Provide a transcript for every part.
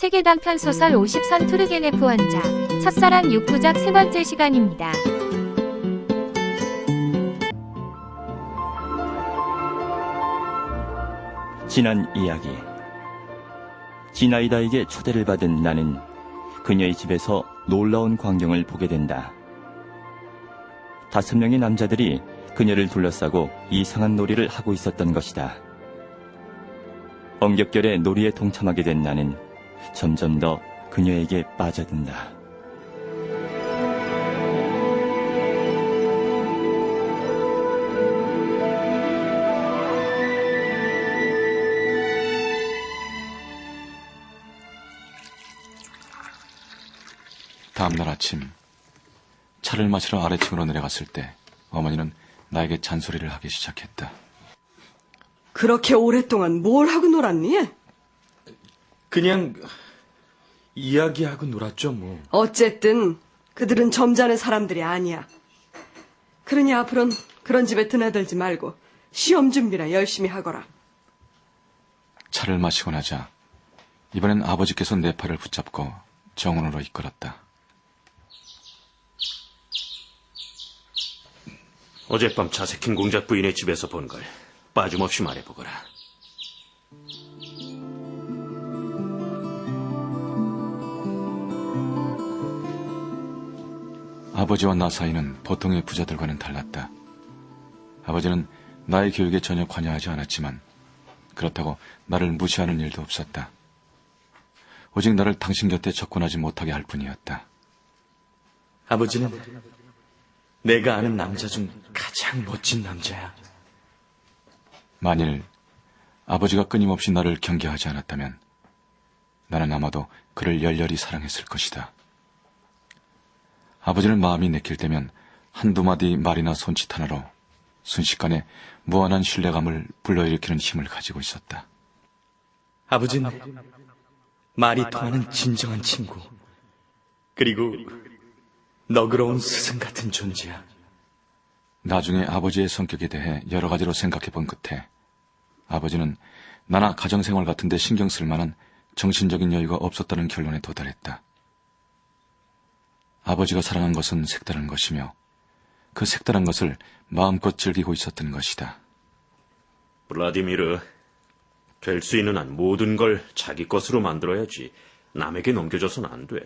세계 단편 소설 50선 투르게네프 원작 첫사랑 6부작 세 번째 시간입니다. 지난 이야기. 지나이다에게 초대를 받은 나는 그녀의 집에서 놀라운 광경을 보게 된다. 5명의 남자들이 그녀를 둘러싸고 이상한 놀이를 하고 있었던 것이다. 엄격결에 놀이에 동참하게 된 나는 점점 더 그녀에게 빠져든다. 다음날 아침 차를 마시러 아래층으로 내려갔을 때 어머니는 나에게 잔소리를 하기 시작했다. 그렇게 오랫동안 뭘 하고 놀았니? 그냥 이야기하고 놀았죠 뭐. 어쨌든 그들은 점잖은 사람들이 아니야. 그러니 앞으로는 그런 집에 드나들지 말고 시험 준비나 열심히 하거라. 차를 마시고 나자 이번엔 아버지께서 내 팔을 붙잡고 정원으로 이끌었다. 어젯밤 자세킨 공작 부인의 집에서 본 걸 빠짐없이 말해보거라. 아버지와 나 사이는 보통의 부자들과는 달랐다. 아버지는 나의 교육에 전혀 관여하지 않았지만 그렇다고 나를 무시하는 일도 없었다. 오직 나를 당신 곁에 접근하지 못하게 할 뿐이었다. 아버지는 내가 아는 남자 중 가장 멋진 남자야. 만일 아버지가 끊임없이 나를 경계하지 않았다면 나는 아마도 그를 열렬히 사랑했을 것이다. 아버지는 마음이 내킬 때면 한두 마디 말이나 손짓 하나로 순식간에 무한한 신뢰감을 불러일으키는 힘을 가지고 있었다. 아버지는 말이 통하는 진정한 친구, 그리고 너그러운 스승 같은 존재야. 나중에 아버지의 성격에 대해 여러 가지로 생각해 본 끝에 아버지는 나나 가정생활 같은 데 신경 쓸 만한 정신적인 여유가 없었다는 결론에 도달했다. 아버지가 사랑한 것은 색다른 것이며 그 색다른 것을 마음껏 즐기고 있었던 것이다. 블라디미르, 될 수 있는 한 모든 걸 자기 것으로 만들어야지 남에게 넘겨줘서는 안 돼.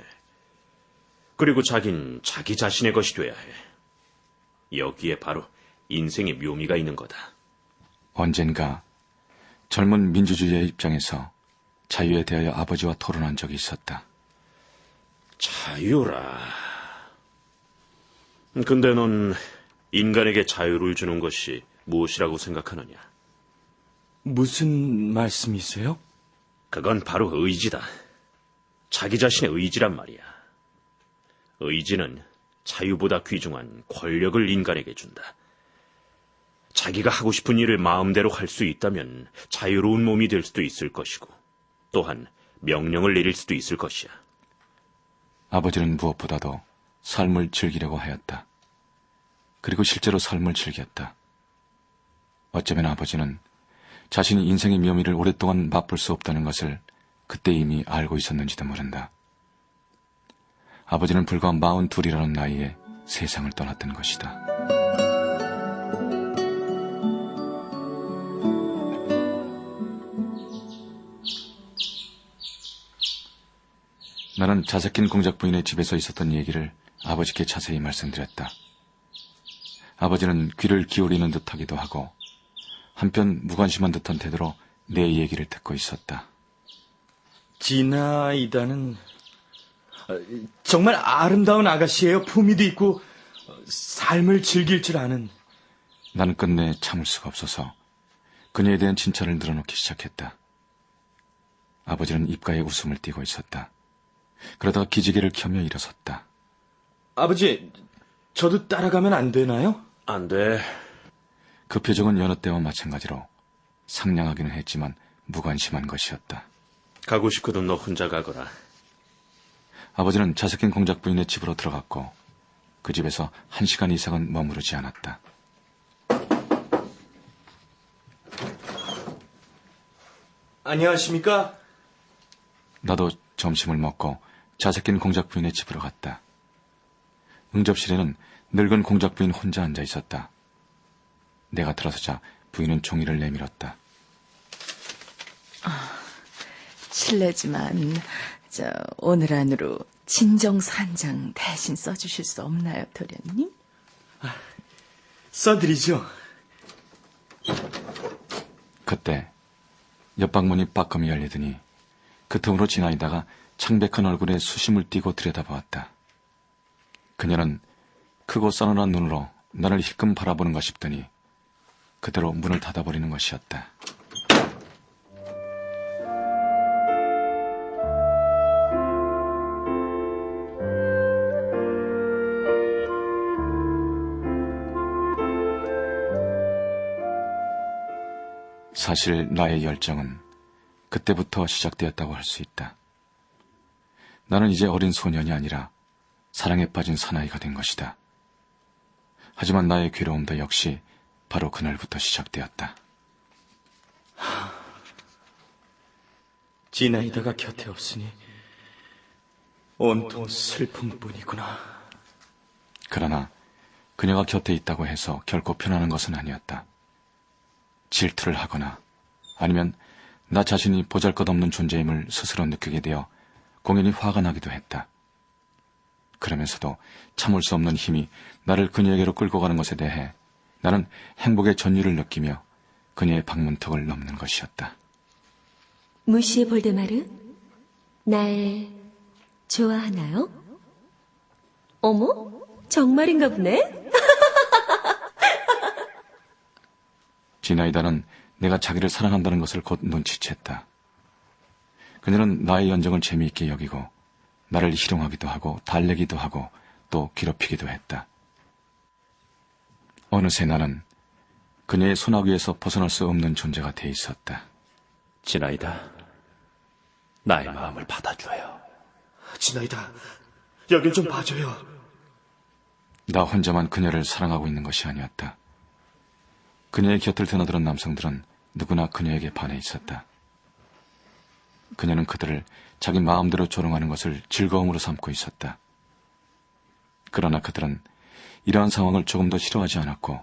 그리고 자긴 자기 자신의 것이 돼야 해. 여기에 바로 인생의 묘미가 있는 거다. 언젠가 젊은 민주주의의 입장에서 자유에 대하여 아버지와 토론한 적이 있었다. 자유라. 근데 넌 인간에게 자유를 주는 것이 무엇이라고 생각하느냐? 무슨 말씀이세요? 그건 바로 의지다. 자기 자신의 의지란 말이야. 의지는 자유보다 귀중한 권력을 인간에게 준다. 자기가 하고 싶은 일을 마음대로 할 수 있다면 자유로운 몸이 될 수도 있을 것이고 또한 명령을 내릴 수도 있을 것이야. 아버지는 무엇보다도 삶을 즐기려고 하였다. 그리고 실제로 삶을 즐겼다. 어쩌면 아버지는 자신이 인생의 묘미를 오랫동안 맛볼 수 없다는 것을 그때 이미 알고 있었는지도 모른다. 아버지는 불과 42이라는 나이에 세상을 떠났던 것이다. 나는 자세킨 공작 부인의 집에서 있었던 얘기를 아버지께 자세히 말씀드렸다. 아버지는 귀를 기울이는 듯하기도 하고 한편 무관심한 듯한 태도로 내 얘기를 듣고 있었다. 지나이다는 정말 아름다운 아가씨예요. 품위도 있고 삶을 즐길 줄 아는. 나는 끝내 참을 수가 없어서 그녀에 대한 칭찬을 늘어놓기 시작했다. 아버지는 입가에 웃음을 띠고 있었다. 그러다가 기지개를 켜며 일어섰다. 아버지, 저도 따라가면 안 되나요? 안 돼. 그 표정은 여느 때와 마찬가지로 상냥하기는 했지만 무관심한 것이었다. 가고 싶거든 너 혼자 가거라. 아버지는 자석인 공작 부인의 집으로 들어갔고 그 집에서 1시간 이상은 머무르지 않았다. 안녕하십니까? 나도 점심을 먹고 자색 낀 공작 부인의 집으로 갔다. 응접실에는 늙은 공작 부인 혼자 앉아 있었다. 내가 들어서자 부인은 종이를 내밀었다. 실례지만 오늘 안으로 진정서 한 장 대신 써주실 수 없나요, 도련님? 써드리죠. 그때 옆방문이 빠끔히 열리더니 그 틈으로 지나이다가 창백한 얼굴에 수심을 띄고 들여다보았다. 그녀는 크고 싸늘한 눈으로 나를 힐끔 바라보는가 싶더니 그대로 문을 닫아버리는 것이었다. 사실 나의 열정은 그때부터 시작되었다고 할 수 있다. 나는 이제 어린 소년이 아니라 사랑에 빠진 사나이가 된 것이다. 하지만 나의 괴로움도 역시 바로 그날부터 시작되었다. 지나이다가 곁에 없으니 온통 슬픔뿐이구나. 그러나 그녀가 곁에 있다고 해서 결코 편안한 것은 아니었다. 질투를 하거나 아니면 나 자신이 보잘것없는 존재임을 스스로 느끼게 되어 공연히 화가 나기도 했다. 그러면서도 참을 수 없는 힘이 나를 그녀에게로 끌고 가는 것에 대해 나는 행복의 전율을 느끼며 그녀의 방문턱을 넘는 것이었다. 무시의 볼데마르, 날 좋아하나요? 어머, 정말인가 보네? 지나이다는 내가 자기를 사랑한다는 것을 곧 눈치챘다. 그녀는 나의 연정을 재미있게 여기고 나를 희롱하기도 하고 달래기도 하고 또 괴롭히기도 했다. 어느새 나는 그녀의 손아귀에서 벗어날 수 없는 존재가 돼 있었다. 지나이다. 나의 마음을 받아줘요. 지나이다, 여길 좀 봐줘요. 나 혼자만 그녀를 사랑하고 있는 것이 아니었다. 그녀의 곁을 드나드는 남성들은 누구나 그녀에게 반해 있었다. 그녀는 그들을 자기 마음대로 조롱하는 것을 즐거움으로 삼고 있었다. 그러나 그들은 이러한 상황을 조금 더 싫어하지 않았고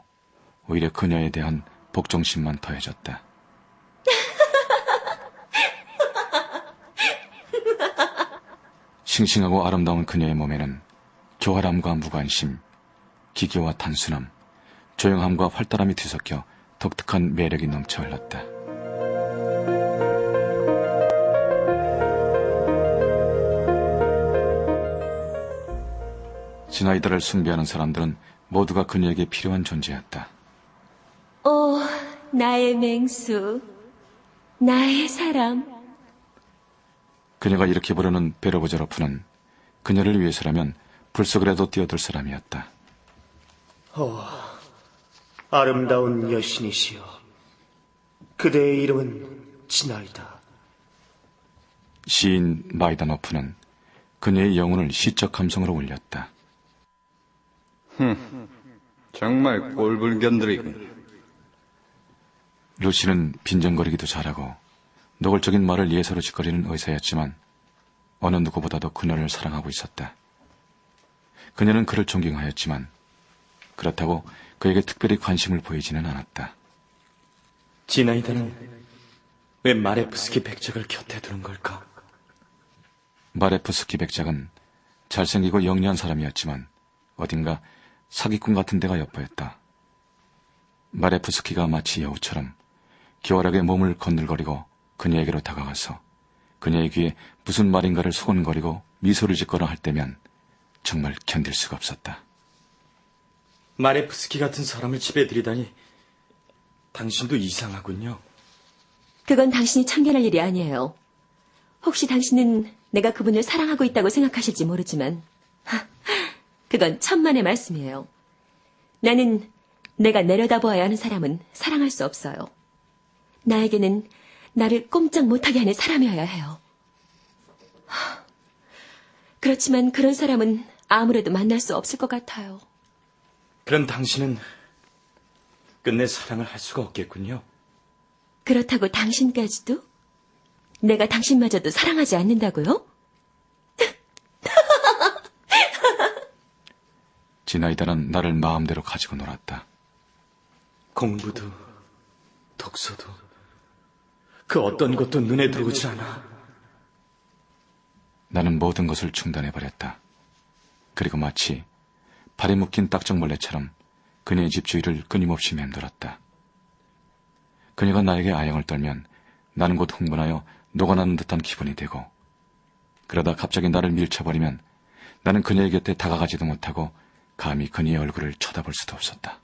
오히려 그녀에 대한 복종심만 더해졌다. 싱싱하고 아름다운 그녀의 몸에는 교활함과 무관심, 기교와 단순함, 조용함과 활달함이 뒤섞여 독특한 매력이 넘쳐 흘렀다. 지나이다를 숭배하는 사람들은 모두가 그녀에게 필요한 존재였다. 오, 나의 맹수, 나의 사람. 그녀가 이렇게 부르는 베로브제로프는 그녀를 위해서라면 불속이라도 뛰어들 사람이었다. 아름다운 여신이시여, 그대의 이름은 지나이다. 시인 마이다노프는 그녀의 영혼을 시적 감성으로 울렸다. 정말 꼴불견들이군. 루시는 빈정거리기도 잘하고 노골적인 말을 예사로 짓거리는 의사였지만 어느 누구보다도 그녀를 사랑하고 있었다. 그녀는 그를 존경하였지만 그렇다고 그에게 특별히 관심을 보이지는 않았다. 지나이다는 왜 마레프스키 백작을 곁에 두는 걸까? 마레프스키 백작은 잘생기고 영리한 사람이었지만 어딘가 사기꾼 같은 데가 엿보였다. 마레프스키가 마치 여우처럼 교활하게 몸을 건들거리고 그녀에게로 다가가서 그녀의 귀에 무슨 말인가를 소곤거리고 미소를 짓거나 할 때면 정말 견딜 수가 없었다. 마레프스키 같은 사람을 집에 들이다니 당신도 이상하군요. 그건 당신이 참견할 일이 아니에요. 혹시 당신은 내가 그분을 사랑하고 있다고 생각하실지 모르지만 그건 천만의 말씀이에요. 나는 내가 내려다보아야 하는 사람은 사랑할 수 없어요. 나에게는 나를 꼼짝 못하게 하는 사람이어야 해요. 그렇지만 그런 사람은 아무래도 만날 수 없을 것 같아요. 그럼 당신은 끝내 사랑을 할 수가 없겠군요. 그렇다고 당신까지도? 내가 당신마저도 사랑하지 않는다고요? 지나이다는 나를 마음대로 가지고 놀았다. 공부도, 독서도, 그 어떤 것도 눈에 들어오지 않아. 나는 모든 것을 중단해버렸다. 그리고 마치 발에 묶인 딱정벌레처럼 그녀의 집 주위를 끊임없이 맴돌았다. 그녀가 나에게 아령을 떨면 나는 곧 흥분하여 녹아나는 듯한 기분이 되고, 그러다 갑자기 나를 밀쳐버리면 나는 그녀의 곁에 다가가지도 못하고 감히 그녀의 얼굴을 쳐다볼 수도 없었다.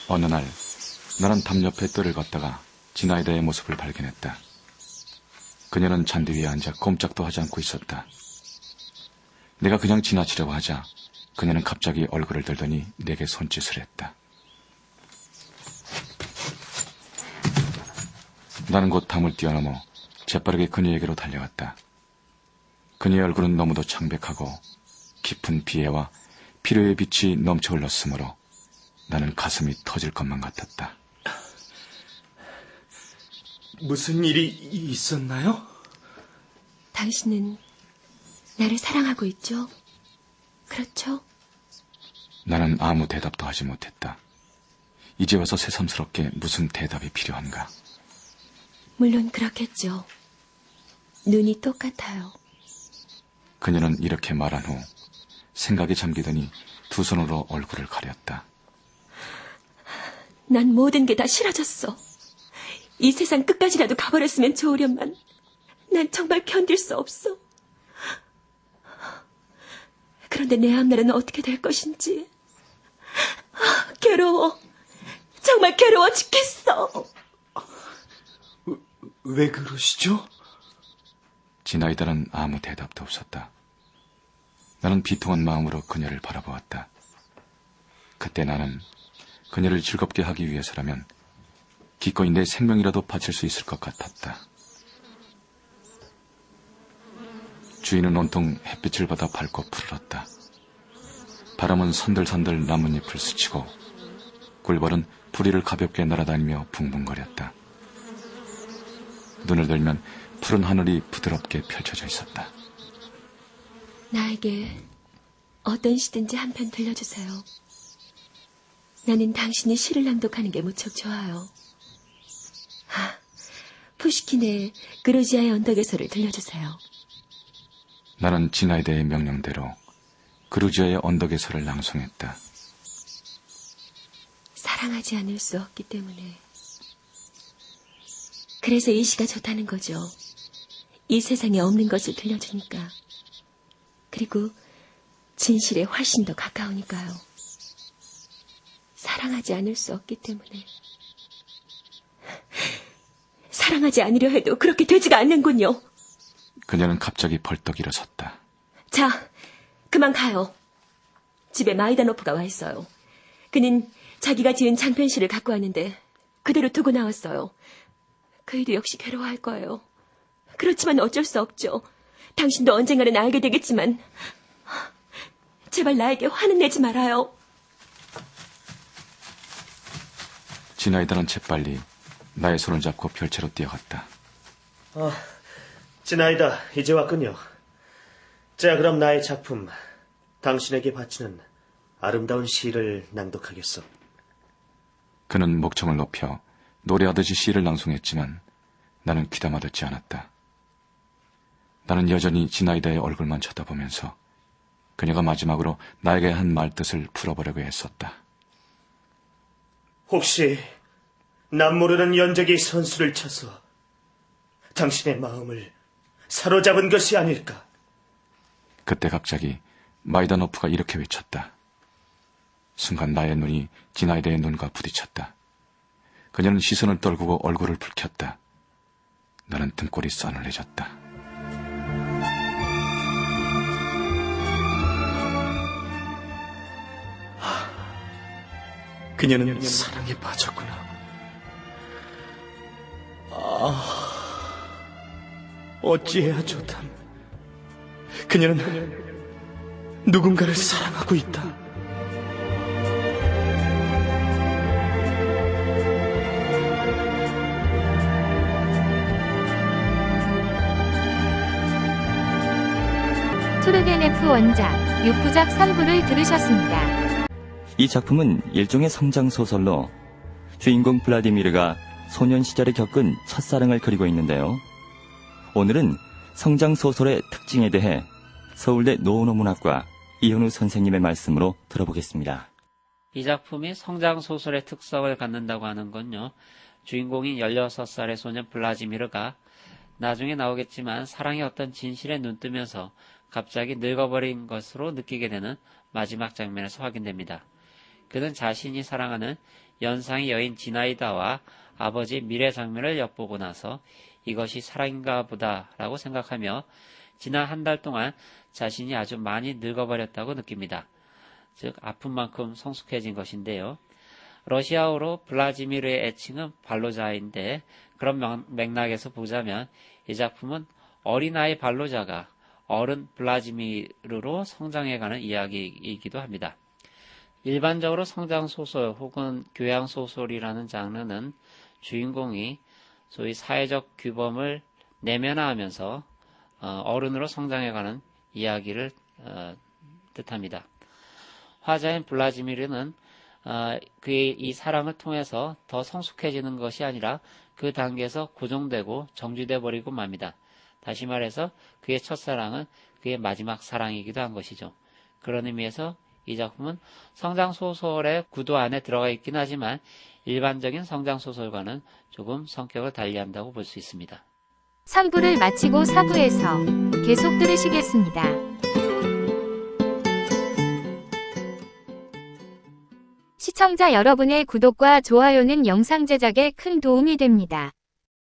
어느 날 나는 담 옆에 뜰을 걷다가 지나이다의 모습을 발견했다. 그녀는 잔디 위에 앉아 꼼짝도 하지 않고 있었다. 내가 그냥 지나치려고 하자 그녀는 갑자기 얼굴을 들더니 내게 손짓을 했다. 나는 곧 담을 뛰어넘어 재빠르게 그녀에게로 달려갔다. 그녀의 얼굴은 너무도 창백하고 깊은 비애와 필요의 빛이 넘쳐 흘렀으므로 나는 가슴이 터질 것만 같았다. 무슨 일이 있었나요? 당신은 나를 사랑하고 있죠? 그렇죠? 나는 아무 대답도 하지 못했다. 이제 와서 새삼스럽게 무슨 대답이 필요한가? 물론 그렇겠죠. 눈이 똑같아요. 그녀는 이렇게 말한 후 생각에 잠기더니 두 손으로 얼굴을 가렸다. 난 모든 게 다 싫어졌어. 이 세상 끝까지라도 가버렸으면 좋으련만 난 정말 견딜 수 없어. 그런데 내 앞날은 어떻게 될 것인지. 괴로워. 정말 괴로워 죽겠어. 왜 그러시죠? 지나이다는 아무 대답도 없었다. 나는 비통한 마음으로 그녀를 바라보았다. 그때 나는 그녀를 즐겁게 하기 위해서라면 기꺼이 내 생명이라도 바칠 수 있을 것 같았다. 주인은 온통 햇빛을 받아 밝고 푸르렀다. 바람은 선들선들 나뭇잎을 스치고 꿀벌은 부리를 가볍게 날아다니며 붕붕거렸다. 눈을 들면 푸른 하늘이 부드럽게 펼쳐져 있었다. 나에게 어떤 시든지 한 편 들려주세요. 나는 당신이 시를 낭독하는 게 무척 좋아요. 푸시킨의 그루지아의 언덕에서를 들려주세요. 나는 지나이다의 명령대로 그루지아의 언덕에서를 낭송했다. 사랑하지 않을 수 없기 때문에. 그래서 이 시가 좋다는 거죠. 이 세상에 없는 것을 들려주니까. 그리고 진실에 훨씬 더 가까우니까요. 사랑하지 않을 수 없기 때문에. 사랑하지 않으려 해도 그렇게 되지가 않는군요. 그녀는 갑자기 벌떡 일어섰다. 자, 그만 가요. 집에 마이다노프가 와 있어요. 그는 자기가 지은 장편시를 갖고 왔는데 그대로 두고 나왔어요. 그이도 역시 괴로워할 거예요. 그렇지만 어쩔 수 없죠. 당신도 언젠가는 알게 되겠지만 제발 나에게 화는 내지 말아요. 지나이다는 재빨리 나의 손을 잡고 별채로 뛰어갔다. 지나이다, 이제 왔군요. 자, 그럼 나의 작품, 당신에게 바치는 아름다운 시를 낭독하겠소. 그는 목청을 높여 노래하듯이 시를 낭송했지만 나는 귀담아 듣지 않았다. 나는 여전히 지나이다의 얼굴만 쳐다보면서 그녀가 마지막으로 나에게 한 말뜻을 풀어보려고 했었다. 혹시 남 모르는 연적이 선수를 쳐서 당신의 마음을 사로잡은 것이 아닐까? 그때 갑자기 마이다노프가 이렇게 외쳤다. 순간 나의 눈이 지나이다의 눈과 부딪혔다. 그녀는 시선을 떨구고 얼굴을 붉혔다. 나는 등골이 싸늘해졌다. 그녀는 사랑에 빠졌구나. 어찌해야 좋담. 그녀는 누군가를 사랑하고 있다. 투르게네프 원작 6부작 3부를 들으셨습니다. 이 작품은 일종의 성장소설로 주인공 블라디미르가 소년 시절에 겪은 첫사랑을 그리고 있는데요. 오늘은 성장소설의 특징에 대해 서울대 노원어문학과 이현우 선생님의 말씀으로 들어보겠습니다. 이 작품이 성장소설의 특성을 갖는다고 하는 건요. 주인공인 16살의 소년 블라디미르가 나중에 나오겠지만 사랑의 어떤 진실에 눈뜨면서 갑자기 늙어버린 것으로 느끼게 되는 마지막 장면에서 확인됩니다. 그는 자신이 사랑하는 연상의 여인 지나이다와 아버지 미래 장면을 엿보고 나서 이것이 사랑인가 보다라고 생각하며 지난 한 달 동안 자신이 아주 많이 늙어버렸다고 느낍니다. 즉 아픈 만큼 성숙해진 것인데요. 러시아어로 블라디미르의 애칭은 발로자인데 그런 맥락에서 보자면 이 작품은 어린아이 발로자가 어른 블라디미르로 성장해가는 이야기이기도 합니다. 일반적으로 성장소설 혹은 교양소설이라는 장르는 주인공이 소위 사회적 규범을 내면화하면서 어른으로 성장해가는 이야기를 뜻합니다. 화자인 블라디미르는 그의 이 사랑을 통해서 더 성숙해지는 것이 아니라 그 단계에서 고정되고 정지돼 버리고 맙니다. 다시 말해서 그의 첫사랑은 그의 마지막 사랑이기도 한 것이죠. 그런 의미에서 이 작품은 성장소설의 구도 안에 들어가 있긴 하지만 일반적인 성장소설과는 조금 성격을 달리한다고 볼 수 있습니다. 3부를 마치고 4부에서 계속 들으시겠습니다. 시청자 여러분의 구독과 좋아요는 영상 제작에 큰 도움이 됩니다.